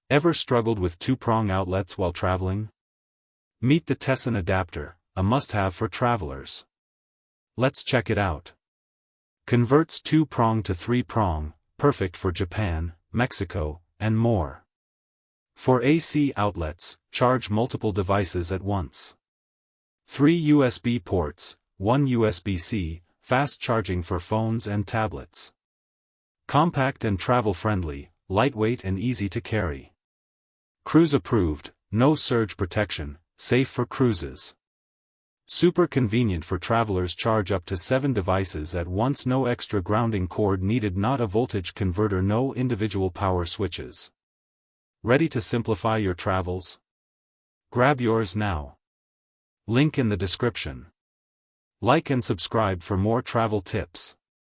Ever struggled with two-prong outlets while traveling? Meet the TESSAN adapter, a must-have for travelers. Let's check it out. Converts two-prong to three-prong, perfect for Japan, Mexico, and more. For AC outlets, charge multiple devices at once. 3 USB ports, 1 USB-C, fast charging for phones and tablets. Compact and travel-friendly, lightweight and easy to carry. Cruise approved, no surge protection, safe for cruises. Super convenient for travelers, charge up to 7 devices at once, no extra grounding cord needed, not a voltage converter, no individual power switches. Ready to simplify your travels? Grab yours now. Link in the description. Like and subscribe for more travel tips.